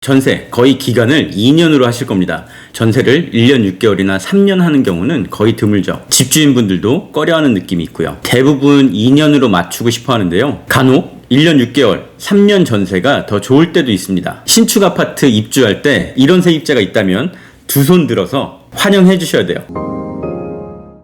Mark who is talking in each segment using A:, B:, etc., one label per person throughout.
A: 전세 거의 기간을 2년으로 하실 겁니다. 전세를 1년 6개월이나 3년 하는 경우는 거의 드물죠. 집주인분들도 꺼려하는 느낌이 있고요. 대부분 2년으로 맞추고 싶어 하는데요. 간혹 1년 6개월, 3년 전세가 더 좋을 때도 있습니다. 신축 아파트 입주할 때 이런 세입자가 있다면 두 손 들어서 환영해 주셔야 돼요.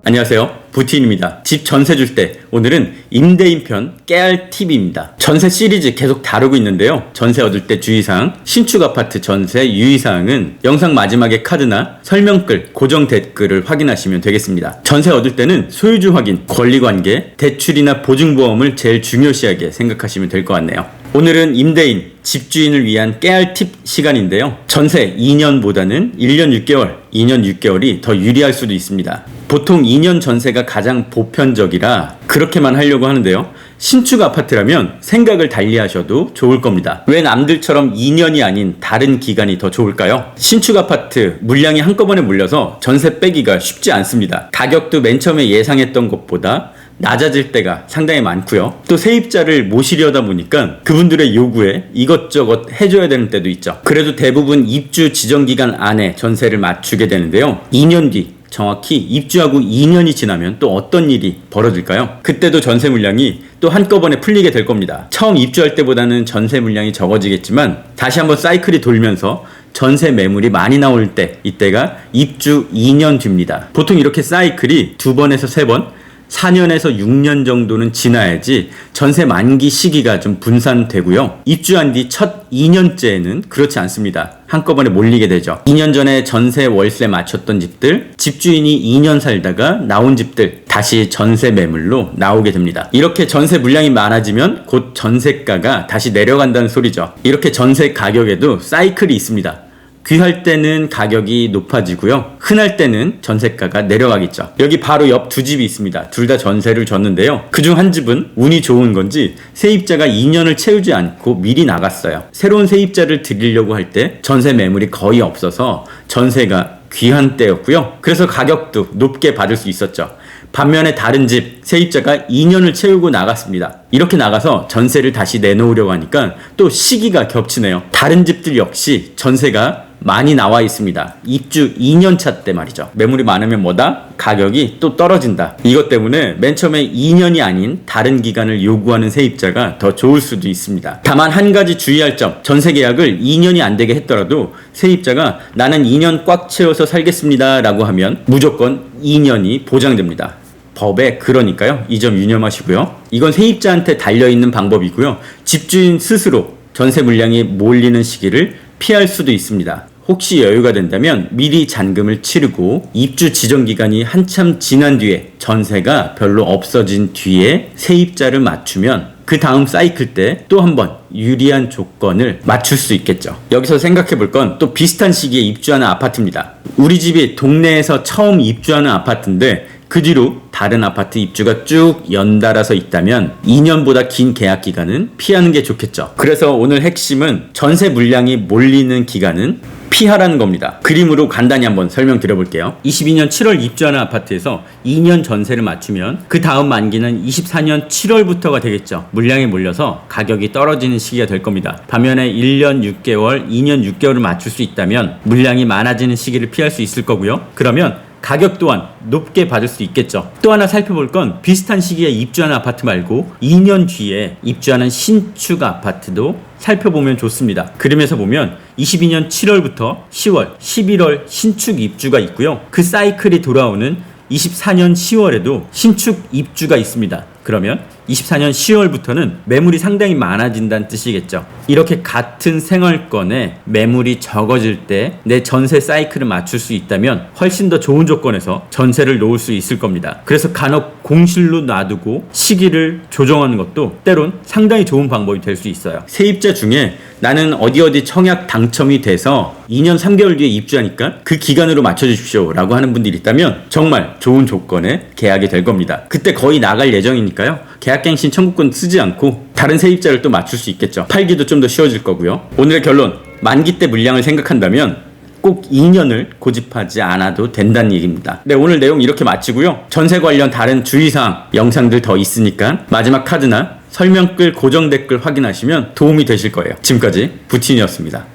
A: 안녕하세요, 부티인입니다. 집 전세 줄 때 오늘은 임대인 편 깨알 팁입니다. 전세 시리즈 계속 다루고 있는데요. 전세 얻을 때 주의사항, 신축 아파트 전세 유의사항은 영상 마지막에 카드나 설명글, 고정 댓글을 확인하시면 되겠습니다. 전세 얻을 때는 소유주 확인, 권리관계, 대출이나 보증보험을 제일 중요시하게 생각하시면 될 것 같네요. 오늘은 임대인, 집주인을 위한 깨알 팁 시간인데요. 전세 2년보다는 1년 6개월, 2년 6개월이 더 유리할 수도 있습니다. 보통 2년 전세가 가장 보편적이라 그렇게만 하려고 하는데요. 신축 아파트라면 생각을 달리 하셔도 좋을 겁니다. 왜 남들처럼 2년이 아닌 다른 기간이 더 좋을까요? 신축 아파트 물량이 한꺼번에 몰려서 전세 빼기가 쉽지 않습니다. 가격도 맨 처음에 예상했던 것보다 낮아질 때가 상당히 많고요. 또 세입자를 모시려다 보니까 그분들의 요구에 이것저것 해줘야 되는 때도 있죠. 그래도 대부분 입주 지정기간 안에 전세를 맞추게 되는데요. 2년 뒤 정확히 입주하고 2년이 지나면 또 어떤 일이 벌어질까요? 그때도 전세 물량이 또 한꺼번에 풀리게 될 겁니다. 처음 입주할 때보다는 전세 물량이 적어지겠지만 다시 한번 사이클이 돌면서 전세 매물이 많이 나올 때, 이때가 입주 2년 뒤입니다. 보통 이렇게 사이클이 2번에서 3번, 4년에서 6년 정도는 지나야지 전세 만기 시기가 좀 분산되고요. 입주한 뒤 첫 2년째에는 그렇지 않습니다. 한꺼번에 몰리게 되죠. 2년 전에 전세 월세 맞췄던 집들, 집주인이 2년 살다가 나온 집들 다시 전세 매물로 나오게 됩니다. 이렇게 전세 물량이 많아지면 곧 전세가가 다시 내려간다는 소리죠. 이렇게 전세 가격에도 사이클이 있습니다. 귀할 때는 가격이 높아지고요. 흔할 때는 전세가가 내려가겠죠. 여기 바로 옆 두 집이 있습니다. 둘 다 전세를 줬는데요. 그중 한 집은 운이 좋은 건지 세입자가 2년을 채우지 않고 미리 나갔어요. 새로운 세입자를 드리려고 할 때 전세 매물이 거의 없어서 전세가 귀한 때였고요. 그래서 가격도 높게 받을 수 있었죠. 반면에 다른 집 세입자가 2년을 채우고 나갔습니다. 이렇게 나가서 전세를 다시 내놓으려고 하니까 또 시기가 겹치네요. 다른 집들 역시 전세가 많이 나와 있습니다. 입주 2년차 때 말이죠. 매물이 많으면 뭐다? 가격이 또 떨어진다. 이것 때문에 맨 처음에 2년이 아닌 다른 기간을 요구하는 세입자가 더 좋을 수도 있습니다. 다만 한 가지 주의할 점, 전세 계약을 2년이 안 되게 했더라도 세입자가 나는 2년 꽉 채워서 살겠습니다 라고 하면 무조건 2년이 보장됩니다. 법에 그러니까요. 이 점 유념하시고요. 이건 세입자한테 달려있는 방법이고요. 집주인 스스로 전세 물량이 몰리는 시기를 피할 수도 있습니다. 혹시 여유가 된다면 미리 잔금을 치르고 입주 지정 기간이 한참 지난 뒤에 전세가 별로 없어진 뒤에 세입자를 맞추면 그 다음 사이클 때 또 한 번 유리한 조건을 맞출 수 있겠죠. 여기서 생각해 볼 건 또 비슷한 시기에 입주하는 아파트입니다. 우리 집이 동네에서 처음 입주하는 아파트인데 그 뒤로 다른 아파트 입주가 쭉 연달아서 있다면 2년보다 긴 계약 기간은 피하는 게 좋겠죠. 그래서 오늘 핵심은 전세 물량이 몰리는 기간은 피하라는 겁니다. 그림으로 간단히 한번 설명드려 볼게요. 22년 7월 입주하는 아파트에서 2년 전세를 맞추면 그 다음 만기는 24년 7월부터가 되겠죠. 물량이 몰려서 가격이 떨어지는 시기가 될 겁니다. 반면에 1년 6개월, 2년 6개월을 맞출 수 있다면 물량이 많아지는 시기를 피할 수 있을 거고요. 그러면 가격 또한 높게 받을 수 있겠죠. 또 하나 살펴볼 건 비슷한 시기에 입주하는 아파트 말고 2년 뒤에 입주하는 신축 아파트도 살펴보면 좋습니다. 그림에서 보면 22년 7월부터 10월, 11월 신축 입주가 있고요. 그 사이클이 돌아오는 24년 10월에도 신축 입주가 있습니다. 그러면 24년 10월부터는 매물이 상당히 많아진다는 뜻이겠죠. 이렇게 같은 생활권에 매물이 적어질 때 내 전세 사이클을 맞출 수 있다면 훨씬 더 좋은 조건에서 전세를 놓을 수 있을 겁니다. 그래서 간혹 공실로 놔두고 시기를 조정하는 것도 때론 상당히 좋은 방법이 될 수 있어요. 세입자 중에 나는 어디 청약 당첨이 돼서 2년 3개월 뒤에 입주하니까 그 기간으로 맞춰주십시오 라고 하는 분들이 있다면 정말 좋은 조건에 계약이 될 겁니다. 그때 거의 나갈 예정이니까요. 계약갱신 청구권 쓰지 않고 다른 세입자를 또 맞출 수 있겠죠. 팔기도 좀 더 쉬워질 거고요. 오늘의 결론, 만기 때 물량을 생각한다면 꼭 2년을 고집하지 않아도 된다는 얘기입니다. 네, 오늘 내용 이렇게 마치고요. 전세 관련 다른 주의사항 영상들 더 있으니까 마지막 카드나 설명글 고정 댓글 확인하시면 도움이 되실 거예요. 지금까지 부틴이었습니다.